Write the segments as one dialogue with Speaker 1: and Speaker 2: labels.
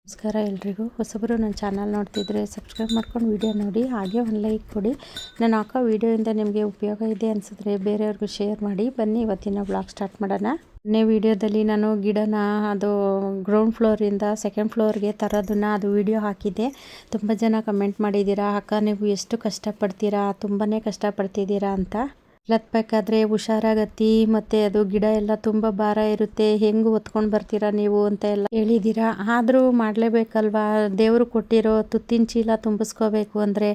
Speaker 1: ನಮಸ್ಕಾರ ಎಲ್ರಿಗೂ. ಹೊಸಬರು ನನ್ನ ಚಾನಲ್ ನೋಡ್ತಿದ್ರೆ ಸಬ್ಸ್ಕ್ರೈಬ್ ಮಾಡ್ಕೊಂಡು ವಿಡಿಯೋ ನೋಡಿ, ಹಾಗೆ ಒಂದು ಲೈಕ್ ಕೊಡಿ. ನಾನು ಹಾಕೋ ವಿಡಿಯೋಯಿಂದ ನಿಮಗೆ ಉಪಯೋಗ ಇದೆ ಅನಿಸಿದ್ರೆ ಬೇರೆಯವ್ರಿಗೂ ಶೇರ್ ಮಾಡಿ. ಬನ್ನಿ ಇವತ್ತಿನ ಬ್ಲಾಗ್ ಸ್ಟಾರ್ಟ್ ಮಾಡೋಣ. ಮೊನ್ನೆ ವಿಡಿಯೋದಲ್ಲಿ ನಾನು ಗಿಡನ ಅದು ಗ್ರೌಂಡ್ ಫ್ಲೋರಿಂದ ಸೆಕೆಂಡ್ ಫ್ಲೋರ್ಗೆ ತರೋದನ್ನ ಅದು ವಿಡಿಯೋ ಹಾಕಿದ್ದೆ. ತುಂಬ ಜನ ಕಮೆಂಟ್ ಮಾಡಿದ್ದೀರಾ, ಅಕ್ಕ ನೀವು ಎಷ್ಟು ಕಷ್ಟಪಡ್ತೀರಾ, ತುಂಬಾ ಕಷ್ಟಪಡ್ತಿದ್ದೀರಾ ಅಂತ. ಹತ್ಬೇಕಾದ್ರೆ ಹುಷಾರಾಗತ್ತಿ, ಮತ್ತು ಅದು ಗಿಡ ಎಲ್ಲ ತುಂಬ ಭಾರ ಇರುತ್ತೆ, ಹೆಂಗೆ ಹೊತ್ಕೊಂಡು ಬರ್ತೀರಾ ನೀವು ಅಂತ ಎಲ್ಲ ಹೇಳಿದ್ದೀರಾ. ಆದರೂ ಮಾಡಲೇಬೇಕಲ್ವಾ, ದೇವರು ಕೊಟ್ಟಿರೋ ತುತ್ತಿನ ಚೀಲ ತುಂಬಿಸ್ಕೋಬೇಕು ಅಂದರೆ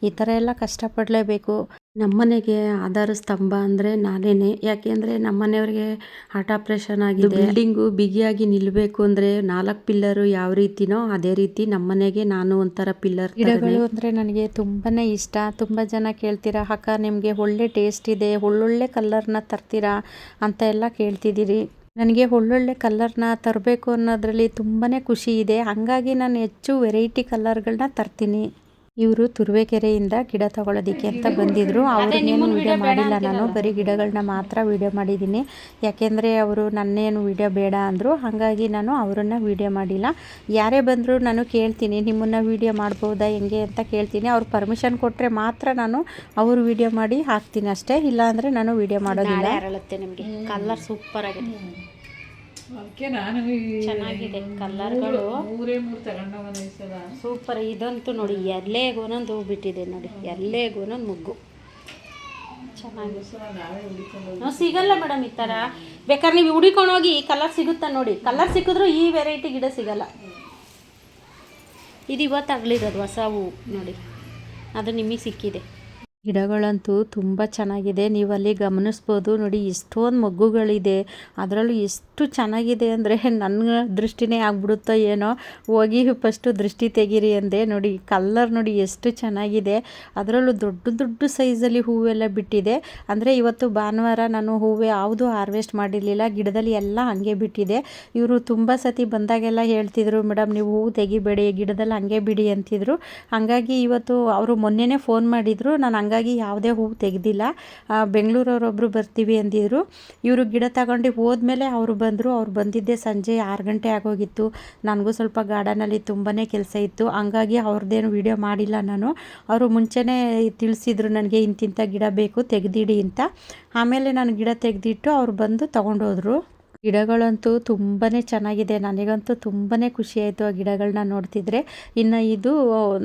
Speaker 1: ಈ ಥರ ಎಲ್ಲ ಕಷ್ಟಪಡಲೇಬೇಕು. ನಮ್ಮನೆಗೆ ಆಧಾರ ಸ್ತಂಭ ಅಂದರೆ ನಾನೇನೆ. ಯಾಕೆಂದರೆ ನಮ್ಮನೆಯವ್ರಿಗೆ ಹಾರ್ಟ್ ಆಪ್ರೇಷನ್ ಆಗಿದೆ. ಬಿಲ್ಡಿಂಗು ಬಿಗಿಯಾಗಿ ನಿಲ್ಲಬೇಕು ಅಂದರೆ 4 ಪಿಲ್ಲರು ಯಾವ ರೀತಿನೋ ಅದೇ ರೀತಿ ನಮ್ಮನೆಗೆ ನಾನು ಒಂಥರ ಪಿಲ್ಲರ್. ಗಿಡಗಳು ಅಂದರೆ ನನಗೆ ತುಂಬಾ ಇಷ್ಟ. ತುಂಬ ಜನ ಕೇಳ್ತೀರಾ, ಅಕ್ಕ ನಿಮಗೆ ಒಳ್ಳೆ ಟೇಸ್ಟ್ ಇದೆ, ಒಳ್ಳೊಳ್ಳೆ ಕಲರ್ನ ತರ್ತೀರಾ ಅಂತ ಎಲ್ಲ ಕೇಳ್ತಿದ್ದೀರಿ. ನನಗೆ ಒಳ್ಳೊಳ್ಳೆ ಕಲರ್ನ ತರಬೇಕು ಅನ್ನೋದ್ರಲ್ಲಿ ತುಂಬಾ ಖುಷಿ ಇದೆ. ಹಾಗಾಗಿ ನಾನು ಹೆಚ್ಚು ವೆರೈಟಿ ಕಲರ್ಗಳನ್ನ ತರ್ತೀನಿ. ಇವರು ತುರುವೇಕೆರೆಯಿಂದ ಗಿಡ ತಗೊಳ್ಳೋದಕ್ಕೆ ಅಂತ ಬಂದಿದ್ರು. ಅವ್ರನ್ನೇನು ವಿಡಿಯೋ ಮಾಡಿಲ್ಲ, ನಾನು ಬರೀ ಗಿಡಗಳನ್ನ ಮಾತ್ರ ವಿಡಿಯೋ ಮಾಡಿದ್ದೀನಿ. ಯಾಕೆಂದರೆ ಅವರು ನನ್ನೇನು ವಿಡಿಯೋ ಬೇಡ ಅಂದರು, ಹಾಗಾಗಿ ನಾನು ಅವರನ್ನು ವಿಡಿಯೋ ಮಾಡಿಲ್ಲ. ಯಾರೇ ಬಂದರೂ ನಾನು ಕೇಳ್ತೀನಿ, ನಿಮ್ಮನ್ನು ವಿಡಿಯೋ ಮಾಡ್ಬೋದಾ ಹೆಂಗೆ ಅಂತ ಕೇಳ್ತೀನಿ. ಅವ್ರು ಪರ್ಮಿಷನ್ ಕೊಟ್ಟರೆ ಮಾತ್ರ ನಾನು ಅವರು ವಿಡಿಯೋ ಮಾಡಿ ಹಾಕ್ತೀನಿ ಅಷ್ಟೇ, ಇಲ್ಲಾಂದರೆ ನಾನು ವಿಡಿಯೋ ಮಾಡೋದಿಲ್ಲ. ಅರಳುತ್ತೆ ನಿಮಗೆ. ಕಲರ್ ಸೂಪರ್ ಆಗಿದೆ, ಚೆನ್ನಾಗಿದೆ ಕಲರ್ಗಳು, ಸೂಪರ್. ಇದಂತೂ ನೋಡಿ ಎಲೆಗೂ ಒಂದೊಂದು ಹೂ ಬಿಟ್ಟಿದೆ ನೋಡಿ, ಎಲೆಗೂ ಒಂದೊಂದು ಮುಗ್ಗು ಚೆನ್ನಾಗಿ. ನಾವು ಸಿಗಲ್ಲ ಮೇಡಮ್ ಈ ಥರ. ಬೇಕಾದ್ರೆ ನೀವು ಹುಡಿಕೊಂಡೋಗಿ ಕಲರ್ ಸಿಗುತ್ತಾ ನೋಡಿ, ಕಲರ್ ಸಿಕ್ಕಿದ್ರೂ ಈ ವೆರೈಟಿ ಗಿಡ ಸಿಗಲ್ಲ. ಇದು ಇವತ್ತು ಅಗಲಿರೋದು ಹೊಸ ಹೂ ನೋಡಿ, ಅದು ನಿಮಗೆ ಸಿಕ್ಕಿದೆ. ಗಿಡಗಳಂತೂ ತುಂಬ ಚೆನ್ನಾಗಿದೆ, ನೀವು ಅಲ್ಲಿ ಗಮನಿಸ್ಬೋದು ನೋಡಿ, ಎಷ್ಟೊಂದು ಮೊಗ್ಗುಗಳಿದೆ. ಅದರಲ್ಲೂ ಎಷ್ಟು ಚೆನ್ನಾಗಿದೆ ಅಂದರೆ ನನ್ನ ದೃಷ್ಟಿನೇ ಆಗ್ಬಿಡುತ್ತೋ ಏನೋ. ಹೋಗಿ ಫಸ್ಟು ದೃಷ್ಟಿ ತೆಗೀರಿ ಅಂದೆ. ನೋಡಿ ಕಲ್ಲರ್ ನೋಡಿ ಎಷ್ಟು ಚೆನ್ನಾಗಿದೆ. ಅದರಲ್ಲೂ ದೊಡ್ಡ ದೊಡ್ಡ ಸೈಜಲ್ಲಿ ಹೂವೆಲ್ಲ ಬಿಟ್ಟಿದೆ. ಅಂದರೆ ಇವತ್ತು ಭಾನುವಾರ, ನಾನು ಹೂವು ಯಾವುದು ಹಾರ್ವೆಸ್ಟ್ ಮಾಡಿರಲಿಲ್ಲ, ಗಿಡದಲ್ಲಿ ಎಲ್ಲ ಹಾಗೆ ಬಿಟ್ಟಿದೆ. ಇವರು ತುಂಬ ಸತಿ ಬಂದಾಗೆಲ್ಲ ಹೇಳ್ತಿದ್ರು, ಮೇಡಮ್ ನೀವು ಹೂವು ತೆಗಿಬೇಡಿ, ಗಿಡದಲ್ಲಿ ಹಾಗೆ ಬಿಡಿ ಅಂತಿದ್ರು. ಹಾಗಾಗಿ ಇವತ್ತು ಅವರು ಮೊನ್ನೆನೇ ಫೋನ್ ಮಾಡಿದರು, ನಾನು ಹಂಗಾಗಿ ಯಾವುದೇ ಹೂವು ತೆಗೆದಿಲ್ಲ. ಬೆಂಗಳೂರವರೊಬ್ಬರು ಬರ್ತೀವಿ ಅಂದಿದ್ರು. ಇವರು ಗಿಡ ತಗೊಂಡು ಹೋದ್ಮೇಲೆ ಅವರು ಬಂದರು. ಅವ್ರು ಬಂದಿದ್ದೆ ಸಂಜೆ 6 ಗಂಟೆ ಆಗೋಗಿತ್ತು. ನನಗೂ ಸ್ವಲ್ಪ ಗಾರ್ಡನಲ್ಲಿ ತುಂಬಾ ಕೆಲಸ ಇತ್ತು, ಹಂಗಾಗಿ ಅವ್ರದ್ದೇನು ವಿಡಿಯೋ ಮಾಡಿಲ್ಲ ನಾನು. ಅವರು ಮುಂಚೆನೇ ತಿಳಿಸಿದ್ರು ನನಗೆ ಇಂತಿಂಥ ಗಿಡ ಬೇಕು ತೆಗೆದಿಡಿ ಅಂತ. ಆಮೇಲೆ ನಾನು ಗಿಡ ತೆಗೆದಿಟ್ಟು ಅವ್ರು ಬಂದು ತೊಗೊಂಡೋದ್ರು. ಗಿಡಗಳಂತೂ ತುಂಬಾ ಚೆನ್ನಾಗಿದೆ, ನನಗಂತೂ ತುಂಬಾ ಖುಷಿಯಾಯಿತು ಆ ಗಿಡಗಳನ್ನ ನೋಡ್ತಿದ್ರೆ. ಇನ್ನು ಇದು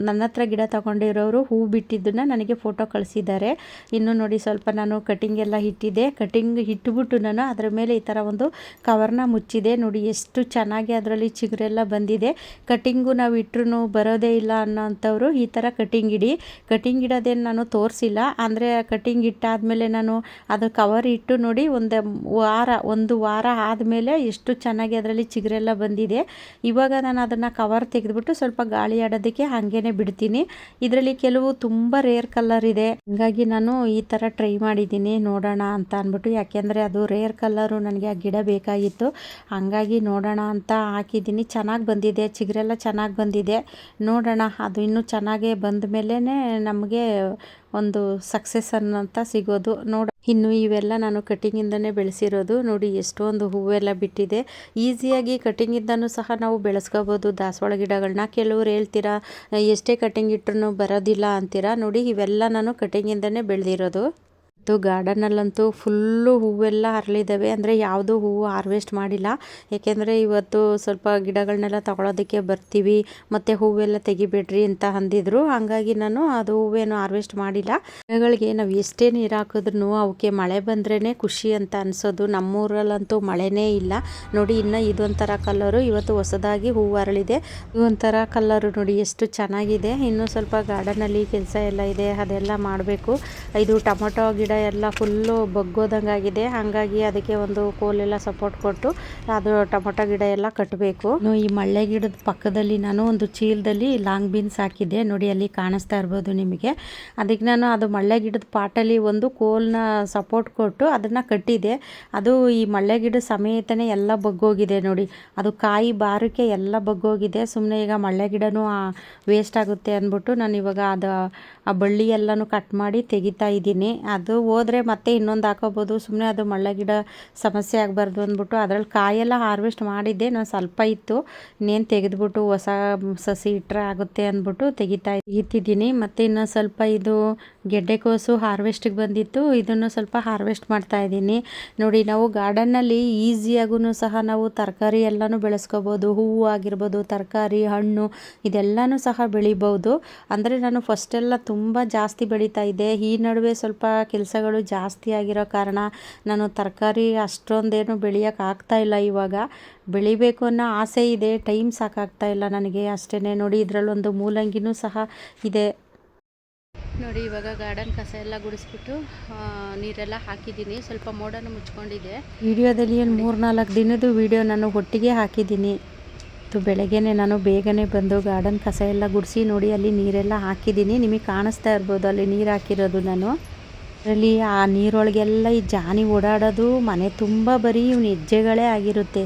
Speaker 1: ನನ್ನ ಹತ್ರ ಗಿಡ ತಗೊಂಡಿರೋರು ಹೂ ಬಿಟ್ಟಿದ್ದನ್ನು ನನಗೆ ಫೋಟೋ ಕಳಿಸಿದ್ದಾರೆ. ಇನ್ನು ನೋಡಿ ಸ್ವಲ್ಪ ನಾನು ಕಟಿಂಗ್ ಎಲ್ಲ ಇಟ್ಟಿದ್ದೆ, ಕಟಿಂಗ್ ಇಟ್ಬಿಟ್ಟು ನಾನು ಅದರ ಮೇಲೆ ಈ ಥರ ಒಂದು ಕವರ್ನ ಮುಚ್ಚಿದೆ. ನೋಡಿ ಎಷ್ಟು ಚೆನ್ನಾಗಿ ಅದರಲ್ಲಿ ಚಿಗುರೆಲ್ಲ ಬಂದಿದೆ. ಕಟಿಂಗು ನಾವು ಇಟ್ಟರು ಬರೋದೇ ಇಲ್ಲ ಅನ್ನೋಂಥವ್ರು ಈ ಥರ ಕಟಿಂಗ್ ಇಡಿ. ಕಟಿಂಗ್ ಇಡೋದೇನು ನಾನು ತೋರಿಸಿಲ್ಲ, ಅಂದರೆ ಕಟಿಂಗ್ ಇಟ್ಟಾದಮೇಲೆ ನಾನು ಅದು ಕವರ್ ಇಟ್ಟು ನೋಡಿ ಒಂದು ವಾರ ಆದಮೇಲೆ ಎಷ್ಟು ಚೆನ್ನಾಗಿ ಅದರಲ್ಲಿ ಚಿಗುರೆಲ್ಲ ಬಂದಿದೆ. ಇವಾಗ ನಾನು ಅದನ್ನು ಕವರ್ ತೆಗೆದುಬಿಟ್ಟು ಸ್ವಲ್ಪ ಗಾಳಿ ಆಡೋದಕ್ಕೆ ಹಾಗೇನೆ ಬಿಡ್ತೀನಿ. ಇದರಲ್ಲಿ ಕೆಲವು ತುಂಬ ರೇರ್ ಕಲರ್ ಇದೆ, ಹಾಗಾಗಿ ನಾನು ಈ ಥರ ಟ್ರೈ ಮಾಡಿದ್ದೀನಿ ನೋಡೋಣ ಅಂತ ಅಂದ್ಬಿಟ್ಟು. ಯಾಕೆಂದರೆ ಅದು ರೇರ್ ಕಲರು ನನಗೆ ಆ ಗಿಡ ಬೇಕಾಗಿತ್ತು, ಹಾಗಾಗಿ ನೋಡೋಣ ಅಂತ ಹಾಕಿದ್ದೀನಿ. ಚೆನ್ನಾಗಿ ಬಂದಿದೆ, ಚಿಗುರೆಲ್ಲ ಚೆನ್ನಾಗಿ ಬಂದಿದೆ. ನೋಡೋಣ, ಅದು ಇನ್ನೂ ಚೆನ್ನಾಗೇ ಬಂದ ಮೇಲೇ ನಮಗೆ ಒಂದು ಸಕ್ಸಸ್ ಅನ್ನೋಂಥ ಸಿಗೋದು. ಇನ್ನು ಇವೆಲ್ಲ ನಾನು ಕಟಿಂಗಿಂದನೇ ಬೆಳೆಸಿರೋದು. ನೋಡಿ ಎಷ್ಟೊಂದು ಹೂವೆಲ್ಲ ಬಿಟ್ಟಿದೆ. ಈಸಿಯಾಗಿ ಕಟಿಂಗಿಂದನೂ ಸಹ ನಾವು ಬೆಳೆಸ್ಕೋಬೋದು ದಾಸವಾಳ ಗಿಡಗಳನ್ನ. ಕೆಲವ್ರು ಹೇಳ್ತೀರಾ ಎಷ್ಟೇ ಕಟಿಂಗ್ ಇಟ್ಟರು ಬರೋದಿಲ್ಲ ಅಂತೀರಾ. ನೋಡಿ ಇವೆಲ್ಲ ನಾನು ಕಟಿಂಗಿಂದನೇ ಬೆಳೆದಿರೋದು. ಮತ್ತು ಗಾರ್ಡನಲ್ಲಂತೂ ಫುಲ್ಲು ಹೂವೆಲ್ಲ ಅರಳಿದ್ದಾವೆ, ಅಂದರೆ ಯಾವುದೂ ಹೂವು ಹಾರ್ವೆಸ್ಟ್ ಮಾಡಿಲ್ಲ. ಏಕೆಂದರೆ ಇವತ್ತು ಸ್ವಲ್ಪ ಗಿಡಗಳನ್ನೆಲ್ಲ ತಗೊಳ್ಳೋದಕ್ಕೆ ಬರ್ತೀವಿ, ಮತ್ತು ಹೂವೆಲ್ಲ ತೆಗಿಬೇಡ್ರಿ ಅಂತ ಅಂದಿದ್ರು. ಹಾಗಾಗಿ ನಾನು ಅದು ಹೂವೇನು ಹಾರ್ವೆಸ್ಟ್ ಮಾಡಿಲ್ಲ. ಗಿಡಗಳಿಗೆ ನಾವು ಎಷ್ಟೇ ನೀರು ಹಾಕಿದ್ರೂ ಅವಕ್ಕೆ ಮಳೆ ಬಂದ್ರೇ ಖುಷಿ ಅಂತ ಅನಿಸೋದು. ನಮ್ಮೂರಲ್ಲಂತೂ ಮಳೆನೇ ಇಲ್ಲ ನೋಡಿ. ಇನ್ನು ಇದೊಂಥರ ಕಲರು, ಇವತ್ತು ಹೊಸದಾಗಿ ಹೂವು ಅರಳಿದೆ. ಇದೊಂಥರ ಕಲರು ನೋಡಿ ಎಷ್ಟು ಚೆನ್ನಾಗಿದೆ. ಇನ್ನೂ ಸ್ವಲ್ಪ ಗಾರ್ಡನಲ್ಲಿ ಕೆಲಸ ಎಲ್ಲ ಇದೆ, ಅದೆಲ್ಲ ಮಾಡಬೇಕು. ಇದು ಟೊಮೊಟೊ ಗಿಡ ಎಲ್ಲ ಫುಲ್ಲು ಬಗ್ಗೋದಂಗಾಗಿದೆ, ಹಾಗಾಗಿ ಅದಕ್ಕೆ ಒಂದು ಕೋಲೆಲ್ಲ ಸಪೋರ್ಟ್ ಕೊಟ್ಟು ಅದು ಟೊಮೊಟೊ ಗಿಡ ಎಲ್ಲ ಕಟ್ಟಬೇಕು. ಈ ಮಳ್ಳೆ ಗಿಡದ ಪಕ್ಕದಲ್ಲಿ ನಾನು ಒಂದು ಚೀಲದಲ್ಲಿ ಲಾಂಗ್ ಬೀನ್ಸ್ ಹಾಕಿದ್ದೆ ನೋಡಿ, ಅಲ್ಲಿ ಕಾಣಿಸ್ತಾ ಇರ್ಬೋದು ನಿಮಗೆ. ಅದಕ್ಕೆ ನಾನು ಅದು ಮಳ್ಳೆ ಗಿಡದ ಪಾಟಲ್ಲಿ ಒಂದು ಕೋಲ್ನ ಸಪೋರ್ಟ್ ಕೊಟ್ಟು ಅದನ್ನು ಕಟ್ಟಿದೆ. ಅದು ಈ ಮಳ್ಳೆ ಗಿಡ ಸಮೇತನೇ ಎಲ್ಲ ಬಗ್ಗೋಗಿದೆ ನೋಡಿ, ಅದು ಕಾಯಿ ಬಾರಕ್ಕೆ ಎಲ್ಲ ಬಗ್ಗೋಗಿದೆ. ಸುಮ್ಮನೆ ಈಗ ಮಳ್ಳೆ ಗಿಡನೂ ವೇಸ್ಟ್ ಆಗುತ್ತೆ ಅಂದ್ಬಿಟ್ಟು ನಾನು ಇವಾಗ ಆ ಬಳ್ಳಿ ಎಲ್ಲನೂ ಕಟ್ ಮಾಡಿ ತೆಗಿತಾ ಇದ್ದೀನಿ. ಅದು ಹೋದರೆ ಮತ್ತೆ ಇನ್ನೊಂದು ಹಾಕೋಬೋದು. ಸುಮ್ಮನೆ ಅದು ಮಳ್ಳೆ ಗಿಡ ಸಮಸ್ಯೆ ಆಗಬಾರ್ದು ಅಂದ್ಬಿಟ್ಟು ಅದರಲ್ಲಿ ಕಾಯೆಲ್ಲ ಹಾರ್ವೆಸ್ಟ್ ಮಾಡಿದ್ದೆ. ನಾನು ಸ್ವಲ್ಪ ಇತ್ತು, ಇನ್ನೇನು ತೆಗೆದ್ಬಿಟ್ಟು ಹೊಸ ಸಸಿ ಇಟ್ಟರೆ ಆಗುತ್ತೆ ಅಂದ್ಬಿಟ್ಟು ತೆಗಿತಿದ್ದೀನಿ. ಮತ್ತು ಇನ್ನು ಸ್ವಲ್ಪ ಇದು ಗೆಡ್ಡೆಕೋಸು ಹಾರ್ವೆಸ್ಟಿಗೆ ಬಂದಿತ್ತು, ಇದನ್ನು ಸ್ವಲ್ಪ ಹಾರ್ವೆಸ್ಟ್ ಮಾಡ್ತಾಯಿದ್ದೀನಿ. ನೋಡಿ, ನಾವು ಗಾರ್ಡನ್ನಲ್ಲಿ ಈಸಿಯಾಗೂ ಸಹ ನಾವು ತರಕಾರಿ ಎಲ್ಲನೂ ಬೆಳೆಸ್ಕೋಬೋದು. ಹೂವು ಆಗಿರ್ಬೋದು, ತರಕಾರಿ, ಹಣ್ಣು ಇದೆಲ್ಲನೂ ಸಹ ಬೆಳಿಬೋದು. ಅಂದರೆ ನಾನು ಫಸ್ಟೆಲ್ಲ ತುಂಬ ಜಾಸ್ತಿ ಬೆಳೀತಾ ಇದ್ದೆ. ಈ ನಡುವೆ ಸ್ವಲ್ಪ ಕೆಲಸಗಳು ಜಾಸ್ತಿ ಆಗಿರೋ ಕಾರಣ ನಾನು ತರಕಾರಿ ಅಷ್ಟೊಂದೇನು ಬೆಳೆಯೋಕೆ ಆಗ್ತಾಯಿಲ್ಲ. ಇವಾಗ ಬೆಳಿಬೇಕು ಅನ್ನೋ ಆಸೆ ಇದೆ, ಟೈಮ್ ಸಾಕಾಗ್ತಾ ಇಲ್ಲ ನನಗೆ ಅಷ್ಟೇ. ನೋಡಿ, ಇದರಲ್ಲೊಂದು ಮೂಲಂಗಿನೂ ಸಹ ಇದೆ. ನೋಡಿ, ಇವಾಗ ಗಾರ್ಡನ್ ಕಸ ಎಲ್ಲ ಗುಡಿಸ್ಬಿಟ್ಟು ನೀರೆಲ್ಲ ಹಾಕಿದ್ದೀನಿ. ಸ್ವಲ್ಪ ಮೋಡನ ಮುಚ್ಕೊಂಡಿದೆ. ವಿಡಿಯೋದಲ್ಲಿ ಒಂದು 3-4 ದಿನದ ವಿಡಿಯೋ ನಾನು ಒಟ್ಟಿಗೆ ಹಾಕಿದ್ದೀನಿ. ಬೆಳಗ್ಗೆನೆ ನಾನು ಬೇಗನೆ ಬಂದು ಗಾರ್ಡನ್ ಕಸ ಎಲ್ಲ ಗುಡಿಸಿ ನೋಡಿ ಅಲ್ಲಿ ನೀರೆಲ್ಲ ಹಾಕಿದ್ದೀನಿ. ನಿಮಗೆ ಕಾಣಿಸ್ತಾ ಇರ್ಬೋದು ಅಲ್ಲಿ ನೀರು ಹಾಕಿರೋದು ನಾನು. ಅದರಲ್ಲಿ ಆ ನೀರೊಳಗೆಲ್ಲ ಈ ಜಾನಿ ಓಡಾಡೋದು, ಮನೆ ತುಂಬ ಬರೀ ಇವ್ನ ಹೆಜ್ಜೆಗಳೇ ಆಗಿರುತ್ತೆ.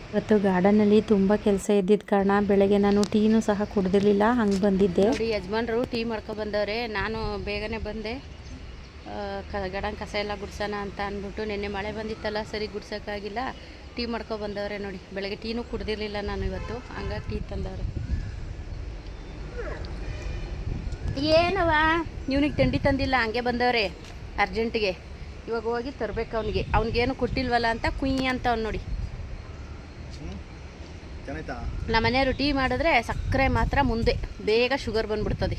Speaker 1: ಇವತ್ತು ಗಾರ್ಡನಲ್ಲಿ ತುಂಬ ಕೆಲಸ ಇದ್ದಿದ್ದ ಕಾರಣ ಬೆಳಗ್ಗೆ ನಾನು ಟೀನೂ ಸಹ ಕುಡ್ದಿರಲಿಲ್ಲ, ಹಂಗೆ ಬಂದಿದ್ದೆ. ನೋಡಿ, ಯಜಮಾನ್ರು ಟೀ ಮಾಡ್ಕೊಬಂದವ್ರೆ. ನಾನು ಬೇಗನೆ ಬಂದೆ ಗಾರ್ಡನ್ ಕಸ ಎಲ್ಲ ಗುಡ್ಸೋಣ ಅಂತ ಅಂದ್ಬಿಟ್ಟು. ನಿನ್ನೆ ಮಳೆ ಬಂದಿತ್ತಲ್ಲ, ಸರಿ ಗುಡ್ಸೋಕ್ಕಾಗಿಲ್ಲ. ಟೀ ಮಾಡ್ಕೊಬಂದವ್ರೆ ನೋಡಿ. ಬೆಳಗ್ಗೆ ಟೀನೂ ಕುಡ್ದಿರಲಿಲ್ಲ ನಾನು ಇವತ್ತು, ಹಂಗಾಗಿ ಟೀ ತಂದವ್ರೆ. ಏನವ ಇವನಿಗೆ ತಿಂಡಿ ತಂದಿಲ್ಲ, ಹಂಗೆ ಬಂದವ್ರೆ ಅರ್ಜೆಂಟಿಗೆ. ಇವಾಗ ಹೋಗಿ ತರಬೇಕು ಅವ್ನಿಗೇನು ಕೊಟ್ಟಿಲ್ವಲ್ಲ ಅಂತ ಕುಯ್ ಅಂತ ಅವ್ನು ನೋಡಿ. ನಮ್ಮ ಮನೆಯವರು ಟೀ ಮಾಡಿದ್ರೆ ಸಕ್ಕರೆ ಮಾತ್ರ ಮುಂದೆ ಬೇಗ ಶುಗರ್ ಬಂದ್ಬಿಡ್ತದೆ.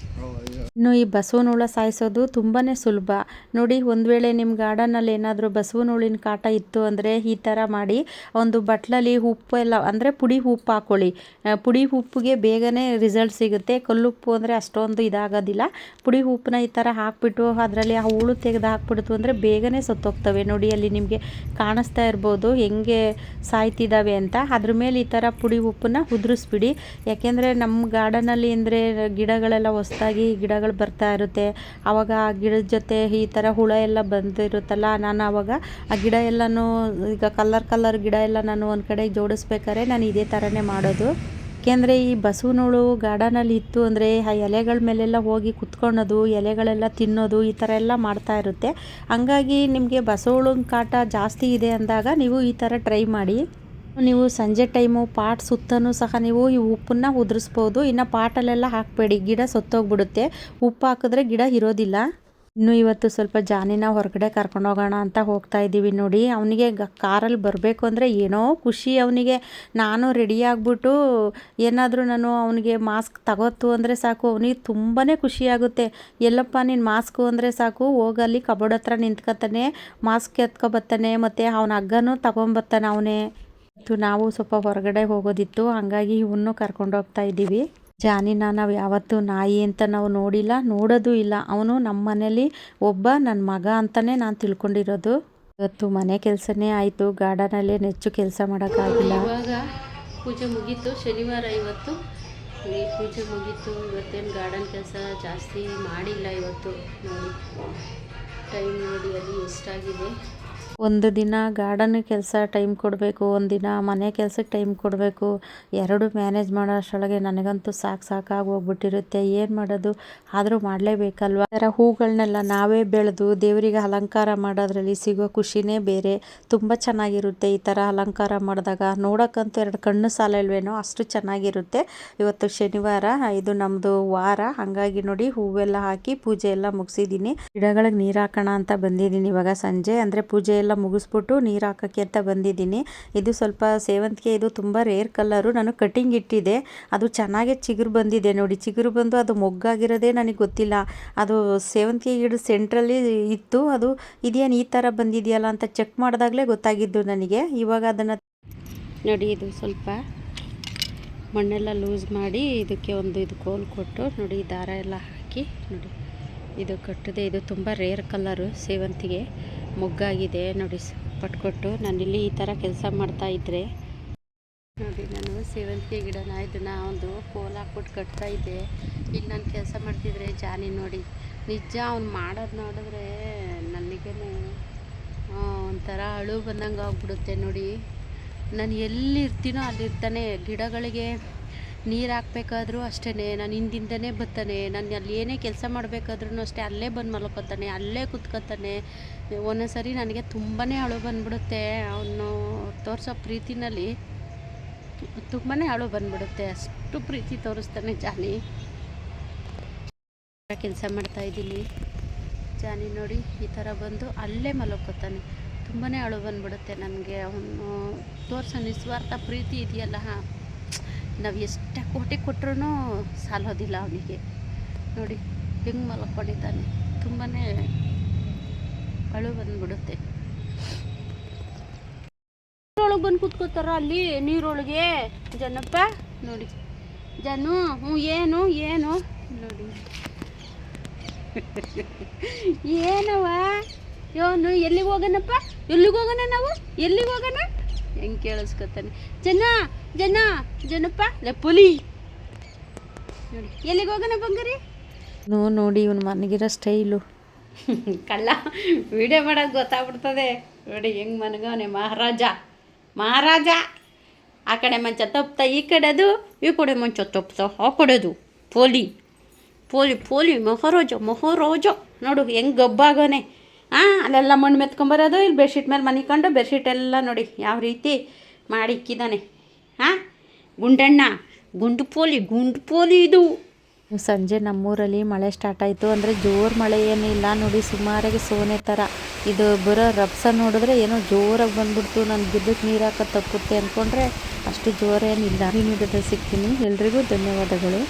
Speaker 1: ಇನ್ನು ಈ ಬಸವನ ಹುಳ ಸಾಯಿಸೋದು ತುಂಬಾ ಸುಲಭ. ನೋಡಿ, ಒಂದು ವೇಳೆ ನಿಮ್ಮ ಗಾರ್ಡನಲ್ಲಿ ಏನಾದರೂ ಬಸವನ ಹುಳಿನ ಕಾಟ ಇತ್ತು ಅಂದರೆ ಈ ಥರ ಮಾಡಿ ಒಂದು ಬಟ್ಲಲ್ಲಿ ಉಪ್ಪು ಎಲ್ಲ ಅಂದರೆ ಪುಡಿ ಉಪ್ಪು ಹಾಕ್ಕೊಳ್ಳಿ. ಪುಡಿ ಉಪ್ಪಿಗೆ ಬೇಗನೆ ರಿಸಲ್ಟ್ ಸಿಗುತ್ತೆ. ಕಲ್ಲುಪ್ಪು ಅಂದರೆ ಅಷ್ಟೊಂದು ಇದಾಗೋದಿಲ್ಲ. ಪುಡಿ ಉಪ್ಪನ್ನ ಈ ಥರ ಹಾಕ್ಬಿಟ್ಟು ಅದರಲ್ಲಿ ಆ ಹುಳು ತೆಗೆದು ಹಾಕ್ಬಿಡ್ತು ಅಂದರೆ ಬೇಗನೆ ಸತ್ತೋಗ್ತವೆ. ನೋಡಿ, ಅಲ್ಲಿ ನಿಮಗೆ ಕಾಣಿಸ್ತಾ ಇರ್ಬೋದು ಹೆಂಗೆ ಸಾಯ್ತಿದ್ದಾವೆ ಅಂತ. ಅದ್ರ ಮೇಲೆ ಈ ಥರ ಪುಡಿ ಉಪ್ಪನ್ನ ಉದುರಿಸ್ಬಿಡಿ. ಯಾಕೆಂದರೆ ನಮ್ಮ ಗಾರ್ಡನಲ್ಲಿ ಅಂದರೆ ಗಿಡಗಳೆಲ್ಲ ಹೊಸದಾಗಿ ಗಿಡಗಳು ಬರ್ತಾ ಇರುತ್ತೆ. ಆವಾಗ ಆ ಗಿಡದ ಜೊತೆ ಈ ಥರ ಹುಳ ಎಲ್ಲ ಬಂದಿರುತ್ತಲ್ಲ, ನಾನು ಆವಾಗ ಆ ಗಿಡ ಎಲ್ಲನೂ ಈಗ ಕಲರ್ ಗಿಡ ಎಲ್ಲ ನಾನು ಒಂದು ಕಡೆ ಜೋಡಿಸ್ಬೇಕಾದ್ರೆ ನಾನು ಇದೇ ಥರನೇ ಮಾಡೋದು. ಏಕೆಂದರೆ ಈ ಬಸವನ ಹುಳು ಗಾರ್ಡನಲ್ಲಿ ಇತ್ತು ಅಂದರೆ ಆ ಎಲೆಗಳ ಮೇಲೆಲ್ಲ ಹೋಗಿ ಕುತ್ಕೊಳ್ಳೋದು, ಎಲೆಗಳೆಲ್ಲ ತಿನ್ನೋದು, ಈ ಥರ ಎಲ್ಲ ಮಾಡ್ತಾ ಇರುತ್ತೆ. ಹಂಗಾಗಿ ನಿಮಗೆ ಬಸವಹುಳನ ಕಾಟ ಜಾಸ್ತಿ ಇದೆ ಅಂದಾಗ ನೀವು ಈ ಥರ ಟ್ರೈ ಮಾಡಿ. ನೀವು ಸಂಜೆ ಟೈಮು ಪಾಟ್ ಸುತ್ತನೂ ಸಹ ನೀವು ಈ ಉಪ್ಪನ್ನ ಉದುರಿಸ್ಬೋದು. ಇನ್ನು ಪಾಟಲ್ಲೆಲ್ಲ ಹಾಕಬೇಡಿ, ಗಿಡ ಸತ್ತೋಗ್ಬಿಡುತ್ತೆ. ಉಪ್ಪು ಹಾಕಿದ್ರೆ ಗಿಡ ಇರೋದಿಲ್ಲ. ಇನ್ನು ಇವತ್ತು ಸ್ವಲ್ಪ ಜಾನಿನ ಹೊರಗಡೆ ಕರ್ಕೊಂಡೋಗೋಣ ಅಂತ ಹೋಗ್ತಾ ಇದ್ದೀವಿ. ನೋಡಿ, ಅವನಿಗೆ ಕಾರಲ್ಲಿ ಬರಬೇಕು ಅಂದರೆ ಏನೋ ಖುಷಿ ಅವನಿಗೆ. ನಾನು ರೆಡಿ ಆಗಿಬಿಟ್ಟು ಏನಾದರೂ ನಾನು ಅವನಿಗೆ ಮಾಸ್ಕ್ ತಗೋತು ಅಂದರೆ ಸಾಕು, ಅವನಿಗೆ ತುಂಬಾ ಖುಷಿಯಾಗುತ್ತೆ. ಎಲ್ಲಪ್ಪ ನೀನು ಮಾಸ್ಕು ಅಂದರೆ ಸಾಕು, ಹೋಗಲ್ಲಿ ಕಬೋರ್ಡ್ ಹತ್ರ ನಿಂತ್ಕೊತಾನೆ, ಮಾಸ್ಕ್ ಎತ್ಕೊಬತ್ತಾನೆ, ಮತ್ತು ಅವನ ಹಗ್ಗನೂ ತಗೊಂಬತ್ತಾನೆ ಅವನೇ. ನಾವು ಸ್ವಲ್ಪ ಹೊರಗಡೆ ಹೋಗೋದಿತ್ತು, ಹಾಗಾಗಿ ಇವನ್ನು ಕರ್ಕೊಂಡೋಗ್ತಾ ಇದ್ದೀವಿ. ಜಾನಿನ ನಾವು ಯಾವತ್ತೂ ನಾಯಿ ಅಂತ ನಾವು ನೋಡಿಲ್ಲ, ನೋಡೋದು ಇಲ್ಲ. ಅವನು ನಮ್ಮ ಮನೇಲಿ ಒಬ್ಬ ನನ್ನ ಮಗ ಅಂತಲೇ ನಾನು ತಿಳ್ಕೊಂಡಿರೋದು. ಇವತ್ತು ಮನೆ ಕೆಲಸನೇ ಆಯಿತು, ಗಾರ್ಡನಲ್ಲೇ ಹೆಚ್ಚು ಕೆಲಸ ಮಾಡೋಕ್ಕಾಗಿಲ್ಲ. ಇವಾಗ ಪೂಜೆ ಮುಗೀತು, ಶನಿವಾರ ಇವತ್ತು ಈ ಪೂಜೆ ಮುಗೀತು. ಇವತ್ತೇನು ಗಾರ್ಡನ್ ಕೆಲಸ ಜಾಸ್ತಿ ಮಾಡಿಲ್ಲ ಇವತ್ತು. ನೋಡಿ, ಟೈಮ್ ನೋಡಿ ಅಲ್ಲಿ ಎಷ್ಟಾಗಿದೆ. ಒಂದು ದಿನ ಗಾರ್ಡನ್ ಕೆಲಸ ಟೈಮ್ ಕೊಡಬೇಕು, ಒಂದಿನ ಮನೆ ಕೆಲಸಕ್ಕೆ ಟೈಮ್ ಕೊಡಬೇಕು. ಎರಡು ಮ್ಯಾನೇಜ್ ಮಾಡೋ ಅಷ್ಟರೊಳಗೆ ನನಗಂತೂ ಸಾಕಾಗಿ ಹೋಗ್ಬಿಟ್ಟಿರುತ್ತೆ. ಏನು ಮಾಡೋದು, ಆದರೂ ಮಾಡಲೇಬೇಕಲ್ವ. ಈ ಥರ ಹೂಗಳನ್ನೆಲ್ಲ ನಾವೇ ಬೆಳೆದು ದೇವರಿಗೆ ಅಲಂಕಾರ ಮಾಡೋದ್ರಲ್ಲಿ ಸಿಗೋ ಖುಷಿನೇ ಬೇರೆ. ತುಂಬ ಚೆನ್ನಾಗಿರುತ್ತೆ ಈ ಥರ ಅಲಂಕಾರ ಮಾಡಿದಾಗ. ನೋಡೋಕ್ಕಂತೂ 2 ಕಣ್ಣು ಸಾಲಲ್ವೇನೋ ಅಷ್ಟು ಚೆನ್ನಾಗಿರುತ್ತೆ. ಇವತ್ತು ಶನಿವಾರ, ಇದು ನಮ್ಮದು ವಾರ. ಹಾಗಾಗಿ ನೋಡಿ, ಹೂವೆಲ್ಲ ಹಾಕಿ ಪೂಜೆ ಎಲ್ಲ ಮುಗಿಸಿದ್ದೀನಿ. ಗಿಡಗಳಿಗೆ ನೀರು ಹಾಕೋಣ ಅಂತ ಬಂದಿದ್ದೀನಿ ಇವಾಗ ಸಂಜೆ. ಅಂದರೆ ಪೂಜೆ ಎಲ್ಲ ಮುಗಿಸ್ಬಿಟ್ಟು ನೀರು ಹಾಕೋಕ್ಕೆ ಅಂತ ಬಂದಿದ್ದೀನಿ. ಇದು ಸ್ವಲ್ಪ ಸೇವಂತಿಗೆ, ಇದು ತುಂಬ ರೇರ್ ಕಲ್ಲರು. ನಾನು ಕಟಿಂಗ್ ಇಟ್ಟಿದ್ದೆ, ಅದು ಚೆನ್ನಾಗೇ ಚಿಗುರು ಬಂದಿದೆ. ನೋಡಿ, ಚಿಗುರು ಬಂದು ಅದು ಮೊಗ್ಗಾಗಿರೋದೇ ನನಗೆ ಗೊತ್ತಿಲ್ಲ. ಅದು ಸೇವಂತಿಗೆ ಗಿಡ ಸೆಂಟ್ರಲ್ಲಿ ಇತ್ತು, ಅದು ಇದೇನು ಈ ಥರ ಬಂದಿದೆಯಲ್ಲ ಅಂತ ಚೆಕ್ ಮಾಡಿದಾಗಲೇ ಗೊತ್ತಾಗಿದ್ದು ನನಗೆ. ಇವಾಗ ಅದನ್ನು ನೋಡಿ, ಇದು ಸ್ವಲ್ಪ ಮಣ್ಣೆಲ್ಲ ಲೂಸ್ ಮಾಡಿ ಇದಕ್ಕೆ ಒಂದು ಇದು ಕೋಲ್ ಕೊಟ್ಟು ನೋಡಿ ದಾರ ಎಲ್ಲ ಹಾಕಿ ನೋಡಿ ಇದು ಕಟ್ಟಿದೆ. ಇದು ತುಂಬ ರೇರ್ ಕಲ್ಲರು ಸೇವಂತಿಗೆ, ಮೊಗ್ಗಾಗಿದೆ ನೋಡಿ. ಪಟ್ಕೊಟ್ಟು ನಾನಿಲ್ಲಿ ಈ ಥರ ಕೆಲಸ ಮಾಡ್ತಾಯಿದ್ರೆ ನೋಡಿ, ನಾನು ಸೇವಂತಿಗೆ ಗಿಡನ ಇದನ್ನು ಒಂದು ಕೋಲ್ ಹಾಕ್ಬಿಟ್ಟು ಕಟ್ತಾಯಿದ್ದೆ. ಇಲ್ಲಿ ನಾನು ಕೆಲಸ ಮಾಡ್ತಿದ್ರೆ ಜಾನಿ ನೋಡಿ, ನಿಜ ಅವ್ನು ಮಾಡೋದು ನೋಡಿದ್ರೆ ನನಗೇ ಒಂಥರ ಅಳು ಬಂದಂಗೆ ಆಗ್ಬಿಡುತ್ತೆ. ನೋಡಿ, ನಾನು ಎಲ್ಲಿರ್ತೀನೋ ಅಲ್ಲಿರ್ತಾನೆ. ಗಿಡಗಳಿಗೆ ನೀರು ಹಾಕ್ಬೇಕಾದ್ರೂ ಅಷ್ಟೇ, ನಾನು ಹಿಂದಿಂದನೇ ಬರ್ತಾನೆ. ನಾನು ಅಲ್ಲಿ ಏನೇ ಕೆಲಸ ಮಾಡಬೇಕಾದ್ರೂ ಅಷ್ಟೇ, ಅಲ್ಲೇ ಬಂದು ಮಲ್ಕೋತಾನೆ, ಅಲ್ಲೇ ಕೂತ್ಕೋತಾನೆ. ಒಂದೊಂದು ಸರಿ ನನಗೆ ತುಂಬಾ ಅಳು ಬಂದ್ಬಿಡುತ್ತೆ. ಅವನು ತೋರಿಸೋ ಪ್ರೀತಿನಲ್ಲಿ ತುಂಬಾ ಅಳು ಬಂದ್ಬಿಡುತ್ತೆ. ಅಷ್ಟು ಪ್ರೀತಿ ತೋರಿಸ್ತಾನೆ ಜಾನಿ. ಕೆಲಸ ಮಾಡ್ತಾಯಿದ್ದೀನಿ. ಜಾನಿ ನೋಡಿ ಈ ಥರ ಬಂದು ಅಲ್ಲೇ ಮಲ್ಕೋತಾನೆ. ತುಂಬಾ ಅಳು ಬಂದ್ಬಿಡುತ್ತೆ ನನಗೆ. ಅವನು ತೋರಿಸೋ ನಿಸ್ವಾರ್ಥ ಪ್ರೀತಿ ಇದೆಯಲ್ಲ, ನಾವು ಎಷ್ಟೇ ಕೋಟಿ ಕೊಟ್ಟರೂ ಸಾಲೋದಿಲ್ಲ ಅವನಿಗೆ. ನೋಡಿ ಹೆಂಗೆ ಮಲ್ಕೊಂಡಿದ್ದಾನೆ. ತುಂಬಾ ಅಳು ಬಂದ್ಬಿಡುತ್ತೆ. ನೀರೊಳಗೆ ಬಂದು ಕೂತ್ಕೋತಾರ ಅಲ್ಲಿ ನೀರೊಳಗೆ ಜನಪ್ಪ. ನೋಡಿ ಜನು, ಏನು ಏನು ನೋಡಿ ಏನವ ಇವನು ಎಲ್ಲಿಗೆ ಹೋಗೋಣಪ್ಪ, ಎಲ್ಲಿಗೆ ಹೋಗೋಣ, ನಾವು ಎಲ್ಲಿಗೆ ಹೋಗೋಣ, ಹೆಂಗೆ ಕೇಳಿಸ್ಕೊತಾನೆ. ಜನಪ್ಪ ಪುಲಿ ನೋಡಿ ಎಲ್ಲಿಗೆ ಹೋಗೋಣ ಬಂಗಾರಿ. ನೋಡಿ ಇವನು ಮನಗಿರೋ ಸ್ಟೈಲು ಕಳ್ಳ ವಿಡಿಯೋ ಮಾಡೋದು ಗೊತ್ತಾಗ್ಬಿಡ್ತದೆ. ನೋಡಿ ಹೆಂಗೆ ಮನಗವನೆ ಮಹಾರಾಜ. ಆ ಕಡೆ ಮಂಚ ತಪ್ತಾ ಈ ಕಡೆದು, ಈ ಕಡೆ ಮಂಚ ತಪ್ತಾ ಆ ಕಡೆದು. ಪೋಲಿ ಮಹಾರಾಜ ನೋಡು ಹೆಂಗೆ ಗಬ್ಬಾಗೋನೆ. ಅಲ್ಲೆಲ್ಲ ಮಣ್ಣು ಮೆತ್ಕೊಂಬರೋದು, ಇಲ್ಲಿ ಬೆಡ್ಶೀಟ್ ಮೇಲೆ ಮನಿಕೊಂಡು ಬೆಡ್ಶೀಟ್ ಎಲ್ಲ ನೋಡಿ ಯಾವ ರೀತಿ ಮಾಡಿಕ್ಕಿದ್ದಾನೆ. ಗುಂಡಣ್ಣ ಗುಂಡು ಪೋಲಿ ಇದು. ಸಂಜೆ ನಮ್ಮೂರಲ್ಲಿ ಮಳೆ ಸ್ಟಾರ್ಟ್ ಆಯಿತು. ಅಂದರೆ ಜೋರು ಮಳೆ ಏನಿಲ್ಲ ನೋಡಿ, ಸುಮಾರಾಗಿ ಸೋನೆ ಥರ. ಇದು ಬರೋ ರಭಸ ನೋಡಿದ್ರೆ ಏನೋ ಜೋರಾಗಿ ಬಂದ್ಬಿಡ್ತು. ನಾನು ಗಿಡಕ್ಕೆ ನೀರು ಹಾಕೋದು ತಪ್ಪುತ್ತೆ ಅಂದ್ಕೊಂಡ್ರೆ ಅಷ್ಟು ಜೋರೇನಿಲ್ಲ. ಈ ವಿಡಿಯೋದಲ್ಲಿ ಸಿಗ್ತೀನಿ. ಎಲ್ರಿಗೂ ಧನ್ಯವಾದಗಳು.